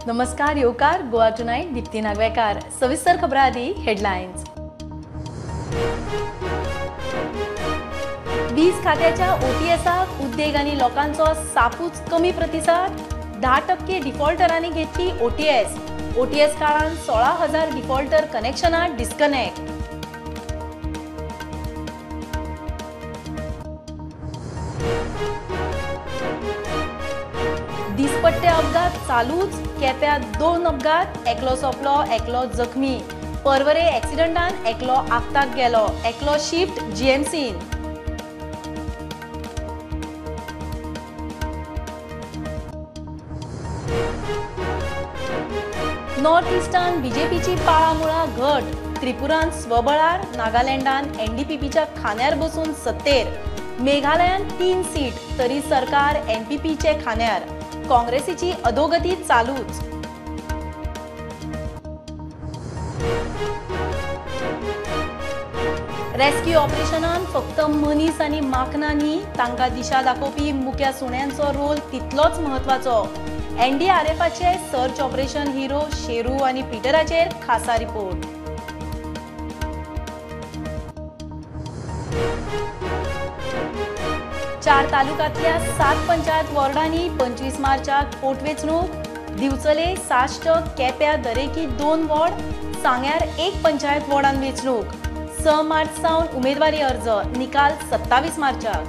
नमस्कार येवकार गोवा टुनाइट दीप्ती नागवेकार। सविस्तर खबरां आदी हेडलाइन्स। वीज खात्याच्या ओटीएसाक उद्देग आनी लोकांचो सापूच कमी प्रतिसाद। 10% डिफॉल्टरांनी घेतली ओटीएस काळान 16,000 डिफॉल्टर कनेक्शनां डिस्कनेक्ट। दिसपट्टे अपघात चालूच, केप्यां 2 अपघात, एकलो सोपलो, एकलो जखमी। परवरे एक्सिडेंटान एकलो आगताक गेलो, एकलो शिफ्ट जीएमसीन। नॉर्थ ईस्टान बीजेपीची पाळामुळा घट। त्रिपुरान स्वबळार, नागालँडान एनडीपीपीच्या खांद्यार बसून सत्तेर। मेघालयान 3 सीट तरी सरकार एनपीपीचे खांद्यार। काँग्रेसीची अधोगती चालूच। रेस्क्यू ऑपरेशनान फक्त मनीस आनी माखना न्ही, तांकां दिशा दाखोवपी मुख्या सुण्यांचो रोल तितलोच महत्वाचो। एनडीआरएफाचे सर्च ऑपरेशन हिरो शेरू आनी पीटराचेर खासा रिपोर्ट। चार तालुक्यातल्या 7 पंचायत वॉर्डांनी 25 मार्चाक पोटवेंचणूक। दिवचले 60 केप्यां दरेकी 2 वॉर्ड, सांग्यार 1 पंचायत वॉर्डान वेंचणूक। 6 मार्च सावन उमेदवारी अर्ज, निकाल 27 मार्चाक।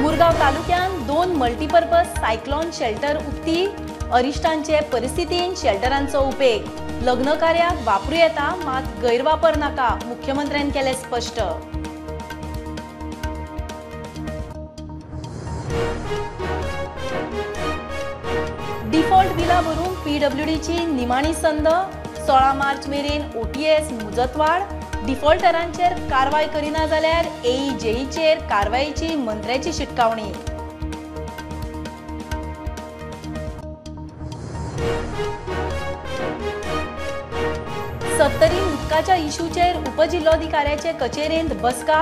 मुरगांव तालुक्यान 2 मल्टीपर्पज सायक्लोन शेल्टर उक्ती। अरिश्टांचे परिस्थितीन शेल्टरांचो उपेग। लग्न कार्याक वापरू येता, मात गैरवापर नाका, मुख्यमंत्र्यान केले स्पष्ट। डिफॉल्ट बिला भरूंक पीडब्ल्यूडीची निमाणी संद। 16 मार्च मेरेन ओटीएस मुजतवाड। डिफॉल्टरांचेर कारवाय करिना जाल्यार एईजेईचेर कारवायेची मंत्र्याची शिटकावणी। सत्तरी उदकाच्या इशूचेर उपजिल्लोधिकाऱ्याचे कचेरेंत बसका।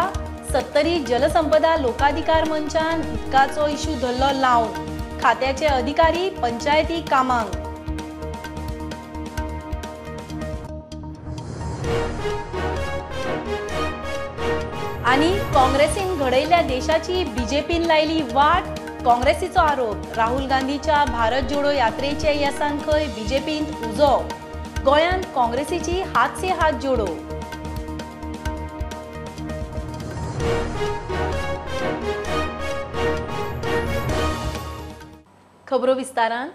सत्तरी जलसंपदा लोकाधिकार मंचान उदकाचो इशू धरलो लावन। खात्याचे अधिकारी पंचायती कामांक। आनी काँग्रेसीन घडयल्ल्या देशाची बीजेपीन लायली वाट। काँग्रेसीचो आरोप, राहुल गांधीच्या भारत जोडो यात्रेचे येसान खंय बीजेपींत उजो। गोंयान काँग्रेसीची हात से हात जोडो। खबरो विस्तारान।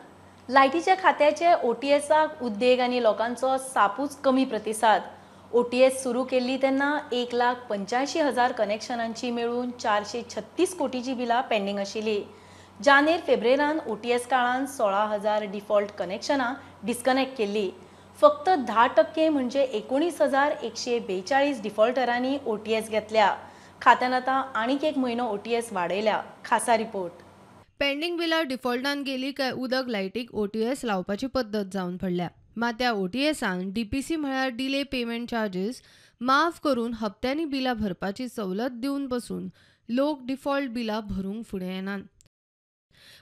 लायटीच्या खात्याचे ओटीएसाक उद्देग आनी लोकांचो सापूच कमी प्रतिसाद। ओटीएस सुरू केल्ली तेन्ना 1,85,000 कनेक्शनांची मेळून 436 कोटीची बिलां पेंडिंग आशिल्ली। जानेर फेब्रुवारान ओटीएस काळान 16,000 डिफॉल्ट कनेक्शनां डिस्कनेक्ट केल्ली। फक्त 10% म्हणजे 19,142 डिफॉल्टरांनी ओटीएस घेतल्या। खात्यान आता आनीक 1 म्हयनो ओटीएस वाडयल्या। खासा रिपोर्ट। पेंडिंग बिलां डिफॉल्टान गेली काय उदक लायटीक ओटीएस लावपाची पद्दत जावन पडल्या। मात त्या ओटीएसान डीपीसी म्हळ्यार डिले पेमेंट चार्जेस माफ करून हप्त्यांनी बिलां भरपाची सवलत दिवन बसून लोक डिफॉल्ट बिलां भरूंक फुडें येनात।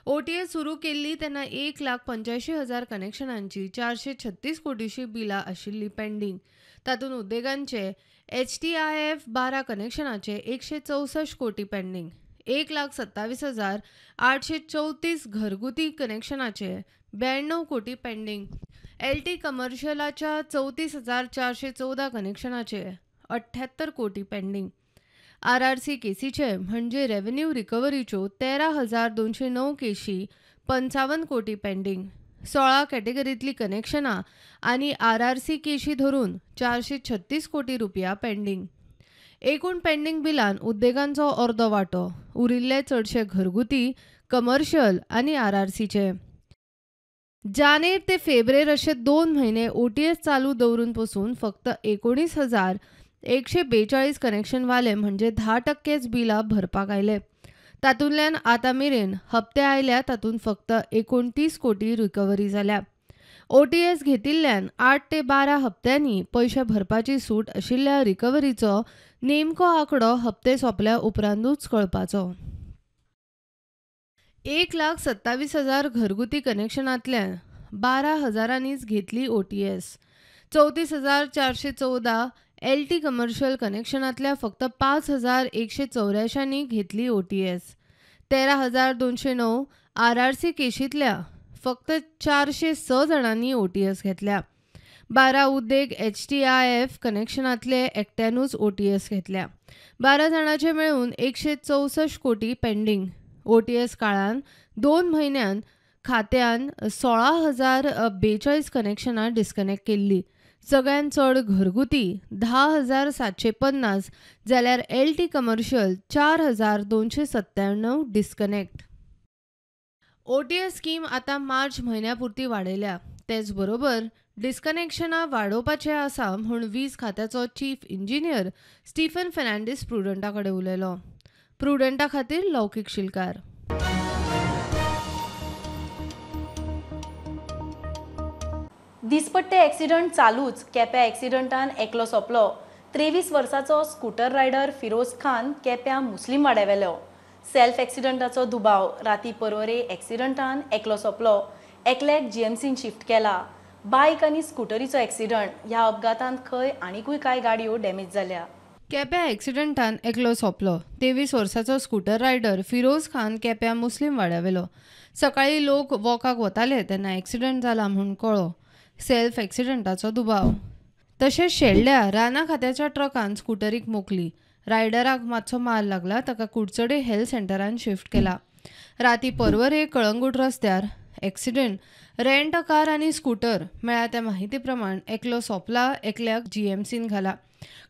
ओटीएस सुरू केल्ली तेन्ना 1,85,000 कनेक्शनांची 436 कोटीची बिलां आशिल्ली पेंडिंग। तातूंत उद्देगांचे HTIF 12 कनेक्शनाचे 164 कोटी पेंडिंग। 1,27,834 घरगुती कनेक्शनाचे 92 कोटी पेंडिंग। LT कमर्शियलाच्या 34,414 कनेक्शनाचे 78 कोटी पेंडिंग। RRC केसीचे म्हणजे रेव्हेन्यू रिकव्हरीच्यो 13,209 केशी 55 कोटी पेंडिंग। 16 कॅटेगरीतली कनेक्शनां आनी RRC केशी धरून 436 कोटी रुपया पेंडिंग। एकूण पेंडिंग बिलान उद्देगांचो अर्दो वांटो, उरिल्ले चडशे घरगुती, कमर्शियल आनी RRCचे। जानेर ते फेब्रेर अशे 2 म्हयने ओटीएस चालू दवरून पसून फक्त 19,142 कनेक्शनवाले म्हणजे 10%च बिलां भरपाक आयले। तातूंतल्यान आतां मेरेन हप्ते आयल्या, तातूंत फक्त 29 कोटी रिकव्हरी जाल्या। ओटीएस घेतिल्ल्यान 8 ते 12 हप्त्यांनी पैसे भरपाची सूट आशिल्ल्या रिकव्हरीचो नेमको आंकडो हप्ते सोंपल्या उपरांतूच कळपाचो। 1,27,000 घरगुती कनेक्शनांतल्यान 12,000नीच घेतली OTS. 34,414 LT कमर्शियल कनेक्शनांतल्या फक्त 5,184नी घेतली OTS. 13,209 RRC केशींतल्या फक्त 406 जाणांनी OTS घेतल्या. 12 उद्देग HTIF कनेक्शनांतले एकट्यानूच OTS घेतल्या. 12 जाणांचे मेळून 164 कोटी पेंडिंग. OTS काळान 2 म्हयन्यान खात्यान 16,042 कनेक्शनां डिस्कनेक्ट केल्ली. सगळ्यात चड घरगुती 10,750 जाल्यार LT commercial 4,297 disconnect. OTS scheme आतां मार्च म्हयन्यापुरती वाडयल्या. तेच बरोबर डिस्कनेक्शनां वाडोवपाचे आसा म्हूण वीज खात्याचो चीफ इंजिनियर स्टीफन फर्नांडीस प्रुडंटा कडेन उलयलो. प्रुडंटा खातीर लौकीक शिलकार. दिसपट्टे ॲक्सिडंट चालूच केप्या ॲक्सिडंटान एकलो सोंपलो. 23 वर्साचो स्कूटर रायडर फिरोज खान केप्या मुस्लीम वाड्यावेलो. सेल्फ ॲक्सिडंटाचो दुबाव. राती परवरे ॲक्सिडंटान एकलो सोंपलो. एकल्याक GMCन शिफ्ट केला. बायक आनी स्कूटरीचो ॲक्सिडंट. ह्या अपघातांत खंय आनीकूय कांय गाडयो डॅमेज जाल्या. केप्या ॲक्सिडंटान एकलो सोंपलो. 23 वर्साचो स्कूटर रायडर फिरोज खान केप्या मुस्लीम वाड्यावेलो. सकाळीं लोक वॉकाक वताले तेन्ना ॲक्सिडंट जाला म्हूण कळ्ळो. सेल्फ ॲक्सिडंटाचो दुबाव. तशेंच शेळड्या राना खात्याच्या ट्रकान स्कूटरीक मोखली. रायडराक मातसो मार लागला. ताका कुडचडे हेल्थ सेंटरान शिफ्ट केला. राती परवरे कळंगूट रस्त्यार ॲक्सिडंट. रेंट अ कार आनी स्कूटर. मेळ्ळ्या त्या माहिती प्रमाण एकलो सोंपला, एकल्याक GMCन घाला.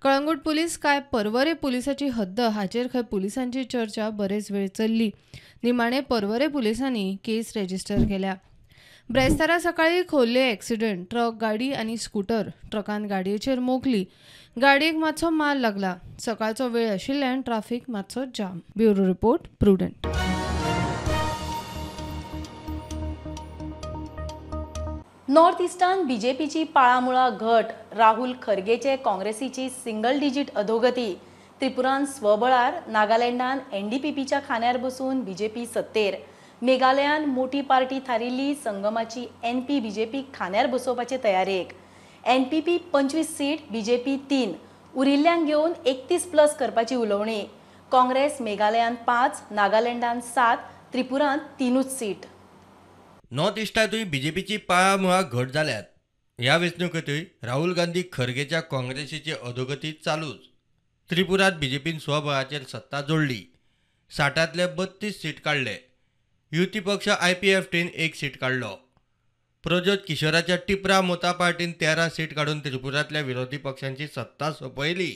कळंगूट पुलीस काय परवरे पुलिसाची हद्द हाचेर खंय पुलिसांची चर्चा बरेच वेळ चल्ली. निमाणे परवरे पुलिसांनी केस रजिस्टर केल्या. ब्रेस्तारा सकाळीं खोल्ले ॲक्सिडंट. ट्रक गाडी आनी स्कूटर. ट्रकान गाडयेचेर मोखली. गाडयेक मातसो मार लागला. सकाळचो वेळ आशिल्ल्यान ट्राफीक मातसो jam. Bureau report Prudent. North इस्टान BJPची पाळामुळा घट. राहुल खरगेचे काँग्रेसीची सिंगल डिजीट अधोगती. त्रिपुरान स्वबळार. नागालँडान NDPPच्या खांद्यार बसून BJP सत्तेर. मेघालयान मोठी पार्टी थारिल्ली संगमाची NP BJP खांद्यार बसोवपाचे तयारेक. NPP 25 seat, BJP 3. उरिल्ल्यांक घेवन 31+ करपाची उलोवणी. काँग्रेस मेघालयान 5, नागालँडान 7, त्रिपुरांत 3 सीट. नॉर्थ इस्टातूय BJPची पाळामुळा घट जाल्यात. ह्या वेंचणुकेतूय राहुल गांधी खरगेच्या काँग्रेसीची अधोगती चालूच. त्रिपुरात BJPन स्वबळाचेर सत्ता जोडली. 60तले 32 सीट काडले. युती पक्ष IPFTन 1 सीट काडलो. प्रज्योत किशोराच्या टिपरा मोता पार्टीन 13 सीट काडून त्रिपुरातल्या विरोधी पक्षांची सत्ता सोंपयली.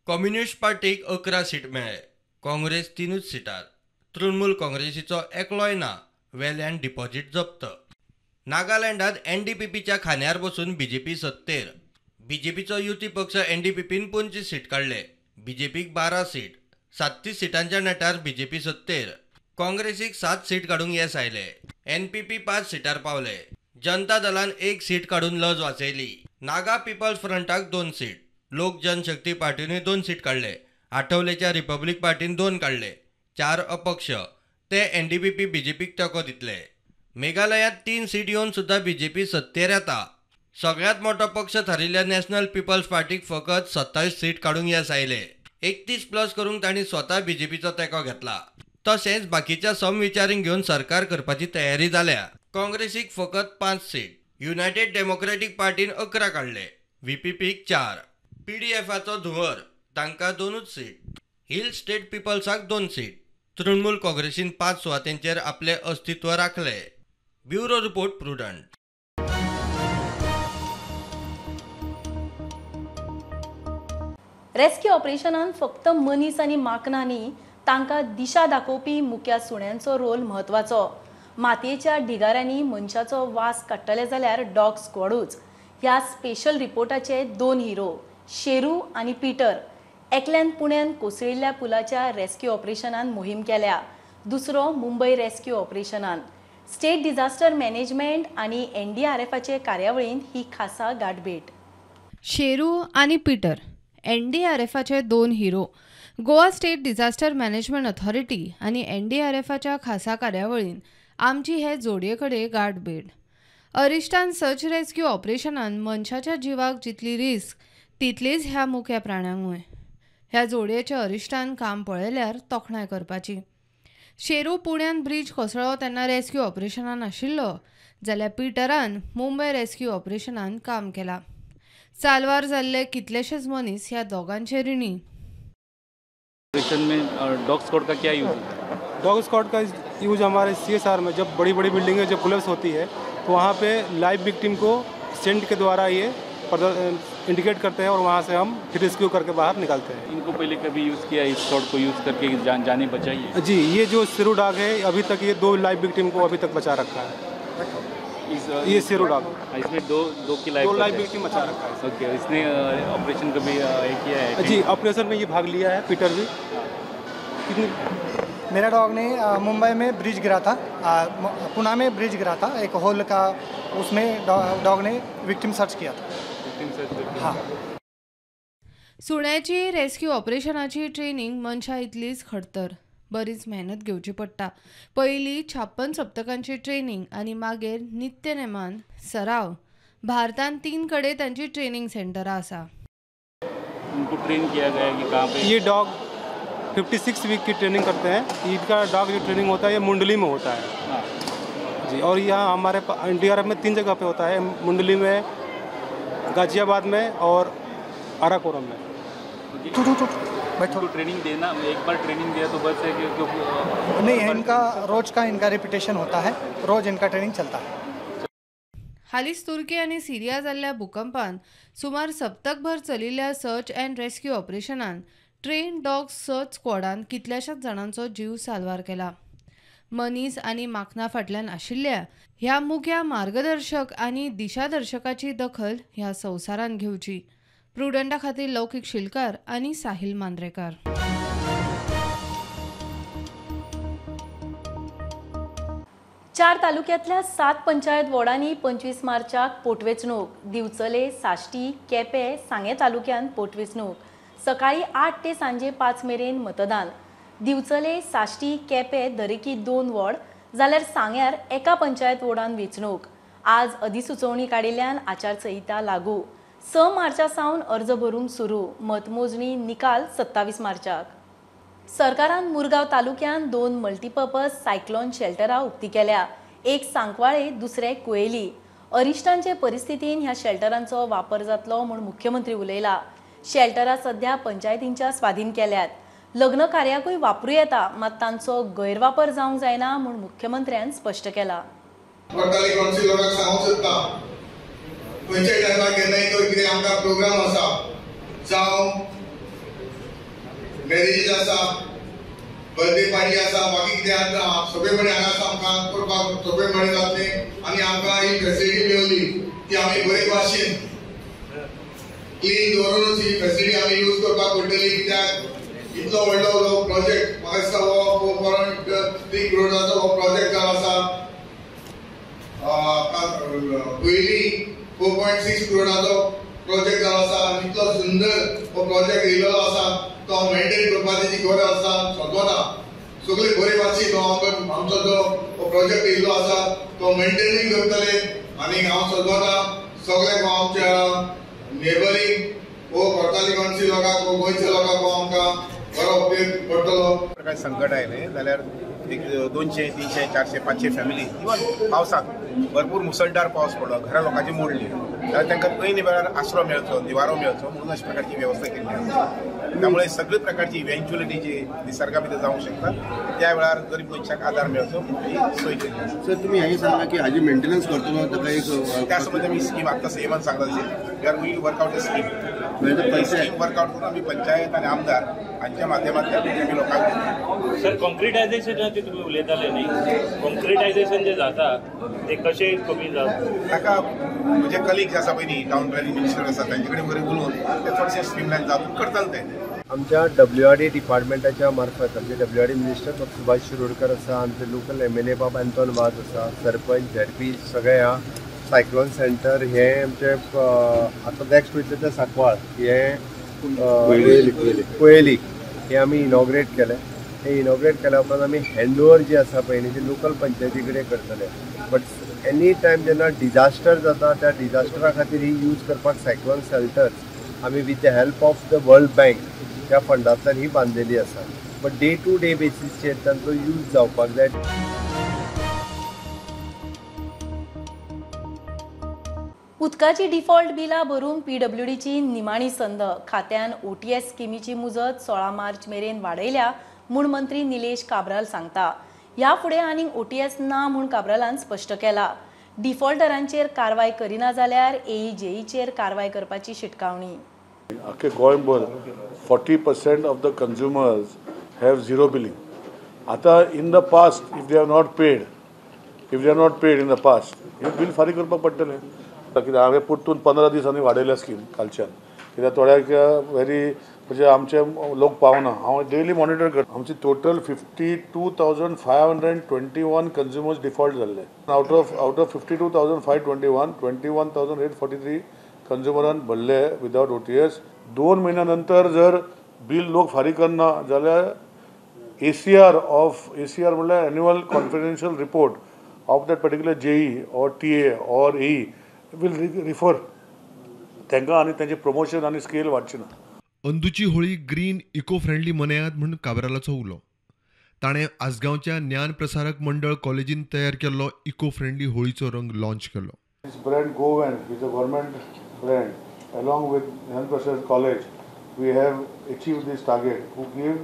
कम्युनिस्ट पार्टीक 11 सीट मेळ्ळे. काँग्रेस 3 सीटार. तृणमूल काँग्रेसीचो एकलोय ना. वेल्यान डिपॉझिट जप्त. नागालँडात NDPPच्या खांद्यार बसून BJP सत्तेर. BJPचो युती पक्ष NDPPन 25 सीट काडले. BJPक 12 सीट. 37 सीटांच्या नेटार BJP सत्तेर. काँग्रेसीक 7 सीट काडूंक येस आयले. NPP 5 सीटार पावले. जनता दलान 1 सीट काडून लज वाचयली. नागा पीपल्स फ्रंटाक 2 सीट. लोक जनशक्ती पार्टीनूय 2 सीट काडले. आठवलेच्या रिपब्लीक पार्टीन 2 काडले. 4 अपक्ष. ते NDPP BJPक तेंको दितले. मेघालयात 3 सीट येवन सुद्धा BJP सत्तेर येता. सगळ्यात मोठो पक्ष थारिल्ल्या नॅशनल पीपल्स पार्टीक फकत 27 सीट काडूंक येस आयले. 31+ करूंक तांणी स्वता BJPचो तेंको घेतला. तशेंच बाकीच्या समविचारींक घेवन सरकार करपाची तयारी जाल्या. काँग्रेसीक फकत 5 सीट. युनायटेड डेमोक्रेटीक पार्टीन 11 काडले. VPPक 4. PDFचो धुंवर. तांकां 2 सीट. हिल स्टेट पीपल्साक 2 सीट. तृणमूल काँग्रेसीन 5 सुवातेंचेर आपले अस्तित्व राखले. Bureau report Prudent. रेस्क्यू ऑपरेशनान फक्त मनीस आनी माकनां न्ही, तांकां दिशा दाखोवपी मुख्या सुण्यांचो रोल म्हत्वाचो. मातयेच्या ढिगाऱ्यांनी मनशाचो वास काडटले जाल्यार डॉग स्क्वॉडूच. ह्या स्पेशल रिपोर्टाचे 2 हिरो, शेरू आनी पीटर. एकल्यान पुण्यान कोसळिल्ल्या पुलाच्या रेस्क्यू ऑपरेशनान मोहीम केल्या. दुसरो मुंबय रेस्क्यू ऑपरेशनान. स्टेट डिझास्टर मॅनेजमेंट आनी NDRFचे कार्यावळींत ही खासा गाठभेट. शेरू आनी पीटर NDRFचे 2 हिरो. Goa state disaster management authority आणि NDRFच्या खासा कार्यावळीन आमची हे जोडये कडेन गाठ भेट. अरिश्टान सर्च रेस्क्यू ऑपरेशनान मनशाच्या जिवाक जितली रिस्क तितलीच ह्या मुख्या प्राण्यांकूय. ह्या जोडयेच्या अरिश्टान काम पळयल्यार तोखणाय करपाची. शेरू पुण्यान ब्रिज कोसळ्ळो तेन्ना रेस्क्यू ऑपरेशनान आशिल्लो जाल्यार पिटरान मुंबय रेस्क्यू ऑपरेशनान काम केलां. साल्वार जाल्ले कितलेशेच मनीस ह्या दोगांचे रिणी. ऑपरेशन में डॉग स्क्वाड का क्या यूज़ है? डॉग स्क्वाड का यूज हमारे CSR में जब बड़ी बड़ी बिल्डिंगें जब कोलैप्स होती है तो वहाँ पे लाइव विक्टिम को सेंट के द्वारा ये इंडिकेट करते हैं और वहाँ से हम रेस्क्यू करके बाहर निकालते हैं. इनको पहले कभी यूज़ किया इस स्क्वाड को यूज़ करके जाने बचाई है? जी, ये जो सिरू डॉग है अभी तक ये 2 लाइव विक्टिम को अभी तक बचा रखा है. ये सिरू डॉग इसमें दो की लाइफ 2 लाइव विक्टिम बचा रखा है. ओके, इसने ऑपरेशन कभी किया है? जी, ऑपरेशन में ये भाग लिया है पीटर भी. कितनी मेरा डॉग ने मुंबई में ब्रिज गिरा था, पुणे में ब्रिज गिरा था, एक होल का, उसमें डॉग ने विक्टिम सर्च किया था. हाँ. सुण्याची रेस्क्यू ऑपरेशनाची ट्रेनिंग मनशा इतलीच खडतर. बरीच मेहनत घेवची पडटा. पयलीं 56 सप्तकांची ट्रेनिंग आणि मागीर नित्य नेमान सराव. भारतान 3 कडे तांची ट्रेनिंग सेंटरां आसा. उनको ट्रेन किया गया है कि कहाँ पे? ये डॉग 56 वीक की ट्रेनिंग करते हैं. इनका डॉग जो ट्रेनिंग होता है ये मुंडली में होता है. हाँ. जी, और यहाँ हमारे NDRF में 3 जगह पे होता है, मुंडली में, गाजियाबाद में और अराकोरम में. बैठो. ट्रेनिंग देना, एक बार ट्रेनिंग दिया तो बस है कि नहीं, इनका रोज का इनका रिपीटेशन होता है, रोज इनका ट्रेनिंग चलता है. हालींच तुर्की आनी सिरिया जाल्ल्या भूकंपान सुमार सप्तकभर चलिल्ल्या सर्च अँड रेस्क्यू ऑपरेशनान ट्रेन डॉग सर्च स्क्वॉडान कितल्याशाच जाणांचो जीव साल्वार केला. मनीस आनी माखना फाटल्यान आशिल्ल्या ह्या मुख्या मार्गदर्शक आनी दिशादर्शकाची दखल ह्या संवसारान घेवची. प्रुडंटा खातीर लौकीक शिलकार आनी साहिल मांद्रेकार. चार तालुक्यातल्या 7 पंचायत वॉर्डांनी 25 मार्चाक पोटवेंचणूक. दिवचले, साश्टी, केपें, सांगे तालुक्यांत पोटवेंचणूक. सकाळी 8 ते सांजे 5 मेरेन मतदान. दिवचले, साश्टी, केपें दरेकी 2 वॉर्ड जाल्यार सांग्यार एका पंचायत वॉर्डान वेंचणूक. आज अधिसुचोवणी काडिल्ल्यान आचारसंहिता लागू. 6 मार्चा सावन अर्ज भरूंक सुरू. मतमोजणी निकाल 27 मार्चाक. सरकारान मुरगांव तालुक्यात 2 मल्टीपर्पज सायक्लोन शेल्टरां उक्ती केल्या. एक सांकवाळे, दुसरे कुयेली. अरिश्टांचे परिस्थितीन ह्या शेल्टरांचो वापर जातलो म्हूण मुख्यमंत्री उलयला. शेल्टरां सध्या पंचायतींच्या स्वाधीन केल्यात. लग्न कार्याकूय वापरूं येता, मात तांचो गैरवापर जावंक जायना म्हूण मुख्यमंत्र्यान स्पश्ट केला. कोर्टाली काउन्सिलराक सांगूंक सोदता, खंयच्याय टायमार केन्नाय तर कितें आमकां प्रोग्राम आसा, जावं मॅरेजीस आसा, बर्थडे पार्टी आसा, बाकी कितें आसा, सोंपेपणी हांगा आसा आमकां करपाक सोंपेपणी जातलें आनी आमकां ही फॅसिलिटी मेळ्ळी ती आमी बरे भाशेन क्लीन दवरूनच ही फॅसिलिटी आमी यूज करपाक पडटली. कित्याक इतलो व्हडलो प्रोजेक्ट म्हाका दिसता हो 4.3 करोडाचो हो प्रोजेक्ट जालो आसा. पयलीं 4.6 करोडाचो प्रोजेक्ट जालो आसा. इतलो सुंदर हो प्रोजेक्ट येयलेलो आसा तो मेंटेन करपाची गरज आसा सद्वता. सगळे बरे भाशेन आमचो जो हो प्रोजेक्ट येयल्लो आसा तो मेंटेनिंग करतले आनी हांव सद्वता सगळ्यांक आमच्या नेबरींग हो कोर्टाली काउन्सिल लोकांक हो गोंयच्या लोकांक आमकां बरो उपयोग पडटलो. काय संकट आयले जाल्यार एक 200, 300, 400, 500 फॅमिली इवन पावसाक भरपूर मुसळधार पावस पडलो, घरां लोकांची मोडली जाल्यार तांकां ऐन वेळार आसरो मेळचो, निवारो मेळचो म्हणून अशा प्रकारची वेवस्था केल्ली आसा. त्यामुळे सगळे प्रकारची इव्हेंच्युअलिटी जी निसर्गा भितर जावंक शकता त्या वेळार गरीब मनशाक आदार मेळचो ही सोय केल्ली आसा. सर, तुम्ही हे सांगा की हाजी मेंटेनन्स करतलो ताका एक त्या संबंधी आमी स्कीम आतां सेमान सांगता तशी we are going work out a scheme. Scheme work out करून आमी पंचायत आनी आमदार हांच्या माध्यमांतल्यान आमी लोकांक. सर, कॉन्क्रिटायझेशनाचे तुम्ही उलयताले न्ही, कॉन्क्रिटायझेशन जे जाता ते कशें कमी जाता ताका म्हजे कलिग्स आसा पयलीं टावन प्लॅनिंग मिनिस्टर आसा तांचे कडेन बरें उलोवन ते चडशे स्ट्रीमलायन जावून करताले ते. आमच्या WRD डिपार्टमेंटाच्या मार्फत आमचे WRD मिनिस्टर डॉ. सुभाष शिरोडकर आसा, आमचे लोकल MLA बाब अँटोन वाज आसा, सरपंच ZP सगळे हा. सायक्लोन सेंटर हे आमचे आतां नॅक्स्ट वयतले ते सांकवाळ हे कुयेली हे आमी इनॉग्रेट केलें. हे इनॉग्रेट केल्या उपरांत आमी हँडओवर जी आसा पळय न्ही ती लोकल पंचायती कडेन करतले. बट एनी टायम जेन्ना डिजास्टर जाता त्या डिजास्टरा खातीर ही यूज करपाक सायक्लोन शेल्टर्स आमी with the help of the world bank त्या फंडांतल्यान ही बांदलेली आसा. बट डे टू डे बेसिसचेर तांचो यूज जावपाक जाय. उदकाची डिफॉल्ट बिलां भरून PWDची निमाणी संद खात्यान OTS स्किमीची मुजत 16 मार्च मेरेन वाडयल्या म्हूण मंत्री निलेश काब्राल सांगता. ह्या फुडें आनीक OTS ना म्हूण काब्रालान स्पश्ट केला. डिफॉल्टरांचेर कारवाय करिना जाल्यार AEJEचेर कारवाय करपाची शिटकावणी. आख्खे गोंयभर 40% of the consumers have zero billing. आता in the past, if they have not paid in the past, हे बिल फारीक करपाक पडटलें. कित्याक हांवें परतून 15 दिसांनी वाडयल्या स्कीम कालच्यान. कित्याक थोड्याक व्हेरी म्हणजे आमचे लोक पावना. हांव डेली मॉनिटर करता. आमची टोटल 52,521 कन्झ्युमर्स डिफॉल्ट जाल्ले. आउट ऑफ 52,521 21,843 कन्झ्युमरान भरले विदाउट OTS. 2 महिन्या नंतर जर बिल लोक फारीक करना जाल्यार ACR म्हणल्यार annual confidential report of that particular JE or TA or AE will refer तांकां आनी तांचें प्रमोशन आनी स्केल वाडची ना. अंदूची होळी ग्रीन इको फ्रेंडली मनयात म्हणून काब्रालाचो उलो. ताणें आसगांवच्या ज्ञान प्रसारक मंडळ कॉलेजीन तयार केल्लो इको फ्रेंडली होळीचो रंग लॉन्च केलो. This brand GoVent is a government brand. Along with Jnana Prasad College, we have achieved this target to give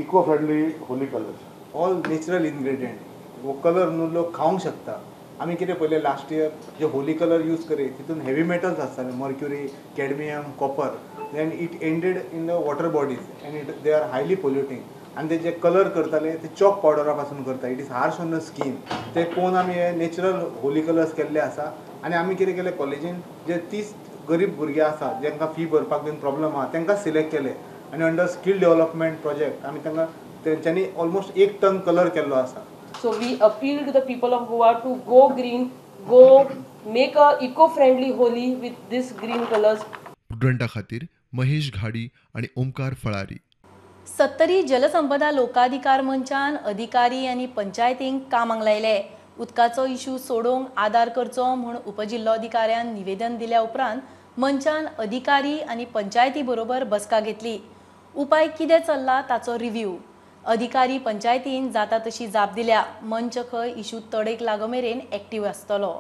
eco-friendly holy colors. All natural ingredient. वो कलर न्हू लोक खावंक शकता. आमी कितें पयलें लास्ट इयर जे होली कलर यूज करे तितून हेवी मेटल्स आसताले mercury cadmium copper then it ended in the water bodies and they are highly polluting आनी ते जे कलर करताले ते चॉक पावडरा पासून करता. It is harsh on the skin. ते पळोवन आमी हे नॅचरल होली कलर्स केल्ले आसा आनी आमी कितें केलें कॉलेजीन जे 30 गरीब भुरगे आसा जांकां फी भरपाक बीन प्रॉब्लम आहा तांकां सिलेक्ट केले आनी अंडर स्कील डेव्हलपमेंट प्रोजेक्ट आमी तांकां तेंच्यांनी ऑलमोस्ट 1 टन कलर केल्लो आसा. So we appeal to the people of Goa to go green, go make a eco-friendly Holi with this green colors. स्टुडंटा खातीर महेश घाडी आणि ओमकार फळारी. 70 जलसंपदा लोकाधिकार मंचान अधिकारी आनी पंचायतींक कामाक लायले. उदकाचो इशू सोडोवंक आदार करचो म्हूण उपजिल्लोधिकाऱ्यान निवेदन दिल्या उपरांत मंचान अधिकारी आनी पंचायती बरोबर बसका घेतली. उपाय कितें चल्ला ताचो रिव्ह्यू. अधिकारी पंचायतीन जाता तशी जाप दिल्या. मंच खंय इशू तडेक लागो मेरेन एक्टिव्ह आसतलो.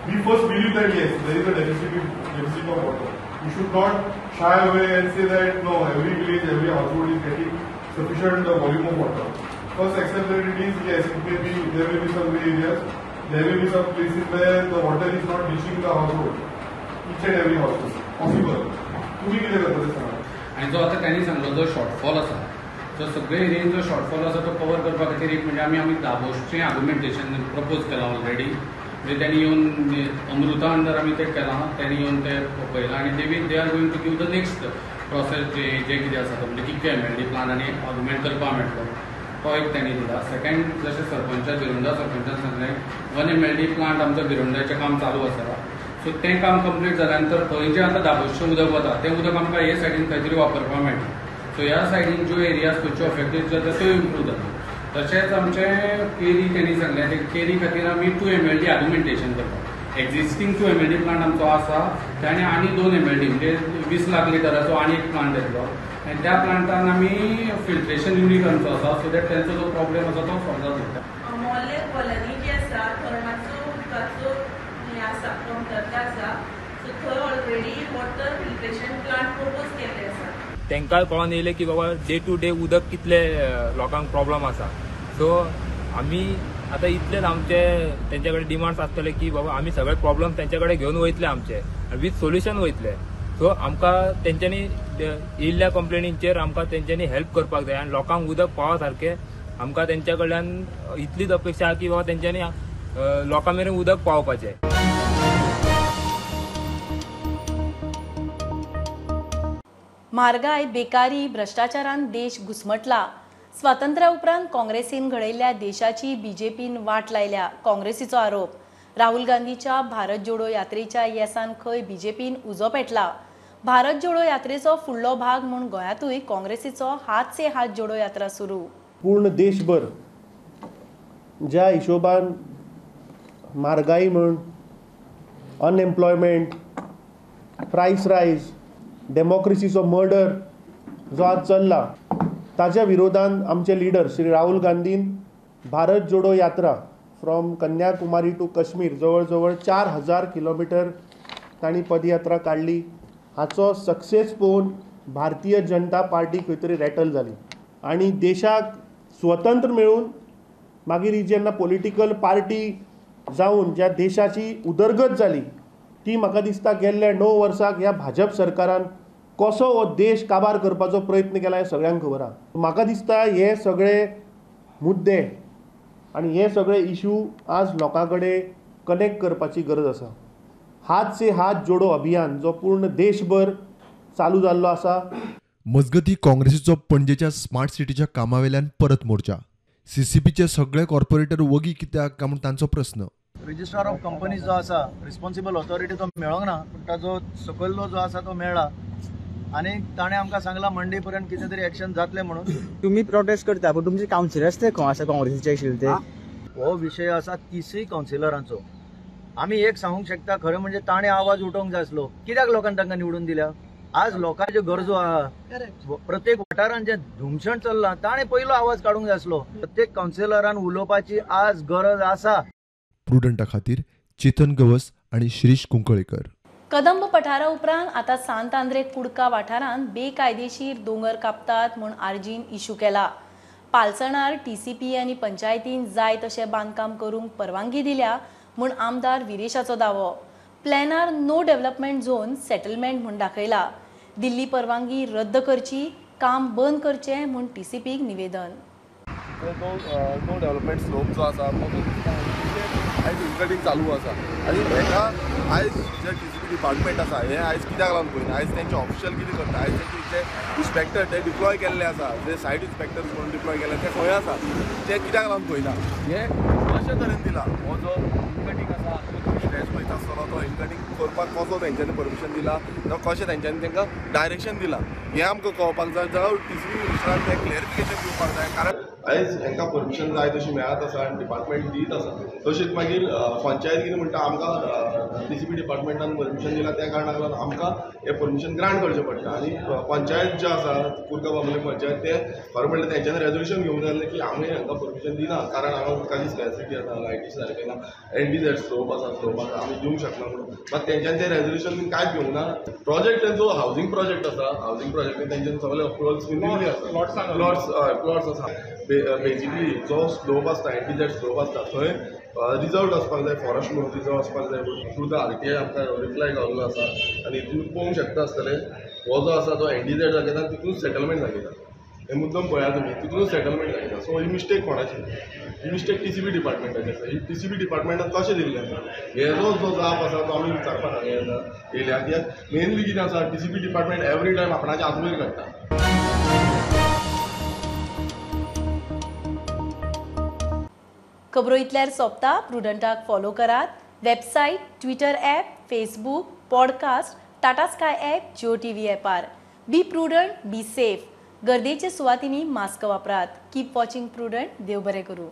We first believe that yes, there is a deficit of water. We should not shy away and say that no, every village, every household is getting sufficient volume of water. First accept that it is yes, there will be some areas, there will be some places where the water is not reaching the household, each and every household. Possible. तुम्ही किती करता ते सांगा. आणि जो आता त्यांनी सांगलो जो शॉर्टफॉल आसा तो सगळे एरियेन जो शॉर्टफॉल आसा तो कवर करपा खातीर एक म्हणजे आमी दाबोसचें आर्ग्युमेंटेशन प्रपोज केलां ऑलरेडी. म्हणजे त्यांनी येवन अमृता अंडर आमी ते केलां. त्यांनी येवन ते पळयलां आनी they are going to give the next process जे कितें आसा तो म्हणजे कितके MLD प्लान आनी आर्ग्युमेंट करपाक मेळटलो तो एक त्यांनी दिला. सेकंड जशें सरपंचा बिरोंडा सरपंचान सांगलें 1 MLD प्लांट आमचो बिरोंडाचें काम चालू आसा. सो तें काम कंप्लीट जाल्या नंतर थंय जें आतां दाबोसचें उदक वता तें उदक आमकां हे सायडीन खंय तरी वापरपाक मेळटा. सो ह्या सायडीन ज्यो एरियाज खंयच्यो अफेक्टेड जाता त्यो इम्प्रूव जाता. तशेंच आमचें केरी त्यांनी सांगलें ते केरी खातीर आमी 2 MLD आर्ग्युमेंटेशन करता. एक्झिस्टींग 2 MLD प्लांट आमचो आसा त्याने आनी 2 MLD म्हणजे 20 लाख लिटराचो आनी एक प्लांट येतलो आनी त्या प्लांटान आमी फिल्ट्रेशन युनीट आमचो आसा सो दॅट तेंचो जो प्रॉब्लेम आसा तो सॉल्व जाता. मोल्ले कॉलनी जी आसा धरणाचो उदकाचो हें आसा कमतरता आसा सो थंय already water filtration plant propose केल्ले आसा. तांकां कळोन येयलें की बाबा डे टू डे उदक कितले लोकांक प्रॉब्लम आसा. सो आमी आतां इतलेच आमचे तेंचे कडेन डिमांड्स आसतले की बाबा आमी सगळे प्रॉब्लम तेंचे कडेन घेवन वयतले आमचे वीथ सोल्युशन वयतले. सो आमकां तेंच्यांनी येयल्ल्या कंप्लेनींचेर आमकां तेंच्यांनी हेल्प करपाक जाय आनी लोकांक उदक पावा सारकें आमकां तेंच्या कडल्यान इतलीच अपेक्षा आहा की बाबा तेंच्यांनी लोकां मेरेन उदक पावपाचें. म्हारगाय बेकारी भ्रष्टाचारान देश घुसमटला. स्वातंत्र्या उपरांत काँग्रेसीन घडयल्ल्या देशाची BJPन वाट लायल्या काँग्रेसीचो आरोप. राहुल गांधीच्या भारत जोडो यात्रेच्या येसान खंय BJPन उजो पेटला. भारत जोडो यात्रेचो फुडलो भाग म्हूण गोंयांतूय काँग्रेसीचो हात से हात जोडो यात्रा सुरू. पूर्ण देशभर ज्या हिशोबान म्हारगाई म्हण, अनएम्प्लॉयमेंट, प्रायस रायज, डेमोक्रेसीचो मर्डर जो आज चल्ला, ताच्या विरोधान आमचे लिडर श्री राहुल गांधीन भारत जोडो यात्रा फ्रॉम कन्याकुमारी टू काश्मीर जवळ जवळ 4000 किलोमिटर तांणी पदयात्रा काढली. हाचो सक्सेस पळोवन भारतीय जनता पार्टी खंय तरी रॅटल जाली आनी देशाक स्वतंत्र मेळून मागीर ही जेन्ना पॉलिटिकल पार्टी जावन ज्या देशाची उदरगत जाली ती म्हाका दिसता गेल्ल्या 9 वर्साक ह्या भाजप सरकारान कसो हो देश काबार करपाचो प्रयत्न केला हें सगळ्यांक खबर आहा. म्हाका दिसता हे सगळे मुद्दे आनी हे सगळे इश्यू आज लोकां कडेन कनेक्ट करपाची गरज आसा. हात से हात जोडो अभियान जो पूर्ण देशभर चालू जाल्लो आसा. मजगती काँग्रेसीचो पणजेच्या स्मार्ट सिटीच्या कामावेल्यान परत मोर्चा. CCPचे सगळे कॉर्पोरेटर वगी कित्याक काय म्हूण तांचो प्रस्न. रजिस्ट्रार ऑफ कंपनीज जो आसा रिस्पॉन्सिबल ऑथॉरिटी तो मेळोंक ना, पूण ताजो सकयलो जो आसा तो मेळ्ळा आनी ताणें आमकां सांगलां मंडे पर्यंत कितें तरी एक्शन जातलें म्हणून. तुम्ही प्रोटेस्ट करता पण तुमचे कावन्सिलर्स ते खंय आसा काँग्रेसीचे आशिल्ले ते? हो विशय आसा 30 कावन्सिलरांचो. आमी एक सांगूंक शकता खरें म्हणजे ताणें आवाज उठोवंक जाय आसलो. कित्याक लोकांनी तांकां निवडून दिल्या? आज लोकांच्यो गरजो आहा, प्रत्येक वाठारांत जें धुमशण चल्लां ताणें पयलो आवाज काडूंक जाय आसलो. प्रत्येक कावन्सिलरान उलोवपाची आज गरज आसा. प्रुडंटा खातीर चेतन गवस आणि शिरीष कुंकळेकर. कदंब पठारा उपरांत आतां सांत आंद्रे कुडका वाठारांत बेकायदेशीर दोंगर कापतात म्हूण आर्जीन इश्यू केला. पालसणार TCP आनी पंचायतीन जाय तशें बांदकाम करूंक परवानगी दिल्या म्हूण आमदार विरेशाचो दावो. प्लॅनार नो डेव्हलपमेंट झोन सेटलमेंट म्हूण दाखयला. दिल्ली परवानगी रद्द करची, काम बंद करचें म्हूण TCPक निवेदन. नो डेव्हलपमेंट स्लोप जो आसा आयज इन्कटिंग चालू आसा आनी हेका आयज जे TCP डिपार्टमेंट आसा हे आयज कित्याक लागून पळयना. आयज तेंचे ऑफिशियल कितें करता, आयज तेंचे इन्स्पेक्टर ते डिप्लॉय केल्ले आसा, जे सायट इन्स्पेक्टर्स म्हणून डिप्लॉय केले ते खंय आसा ते कित्याक लागून पळयना. हे कशे तरेन दिला हो जो इन्कटिंग आसा स्ट्रेच पळयता आसतलो तो इन्कटिंग करपाक कसो तेंच्यांनी परमिशन दिला, तो कशें तेंच्यांनी तांकां डायरेक्शन दिला हें आमकां कळपाक जाय. जावं TCP मिनिस्टरान तें क्लियरिफिकेशन दिवपाक जाय. कारण आयज हांकां परमिशन जाय तशी मेळत आसा आनी डिपार्टमेंट दीत आसा. तशेंच मागीर पंचायत कितें म्हणटा आमकां TCP डिपार्टमेंटान परमिशन दिला त्या कारणाक लागून आमकां हें परमिशन ग्रांट करचें पडटा. आनी पंचायत जे आसा कुडका बांबोली पंचायत ते खरें म्हणल्यार तेंच्यांनी रेजोल्युशन घेवंक जाय आसलें की आमी हांकां परमिशन दिना कारण हांगा उदकाची स्कॅरसिटी आसा, लायटीची सारकें ना, NDZ स्लोप आसा आमी दिवंक शकना म्हणून. मात तेंच्यांनी तें रेजोल्युशन बीन कांयच घेवंक ना. प्रोजेक्ट तेंचो हावजींग प्रोजेक्ट आसा, हावजींग प्रोजेक्टान तेंच्यांनी सगळे अप्रुवल्स बीन दिल्ली आसा. प्लॉट्स आसा. बेजिकली जो स्लोप आसता NDZ स्लोप आसता थंय रिजर्व आसपाक जाय, फॉरेस्ट म्हणून रिजर्व आसपाक जाय. थ्रू द RTI आमकां रिप्लाय गावल्लो आसा आनी हितून पळोवंक शकता आसतले हो जो आसा तो NDZ दाखयता तितूनच सेटलमेंट दाखयता. हे मुद्दम पळया तुमी तितूनच सेटलमेंट दाखयता. सो ही मिस्टेक कोणाची? ही मिस्टेक TCP डिपार्टमेंटाची आसा. ही TCP डिपार्टमेंटान कशें दिल्लें आसा हेजो जो जाप आसा तो आमी विचारपाक हांगा येयल्या. कित्याक मेनली कितें आसा TCP डिपार्टमेंट एवरी टायम आपणाचे आजूय काडटा. खबरो इतल्यार सोंपता. प्रुडंटाक फॉलो करात. Website, Twitter app, Facebook, podcast, Tata Sky app, Jio TV ॲपार. Be prudent, be safe. गर्देच्या सुवातींनी मास्क वापरात. Keep watching prudent. देव बरें करूं.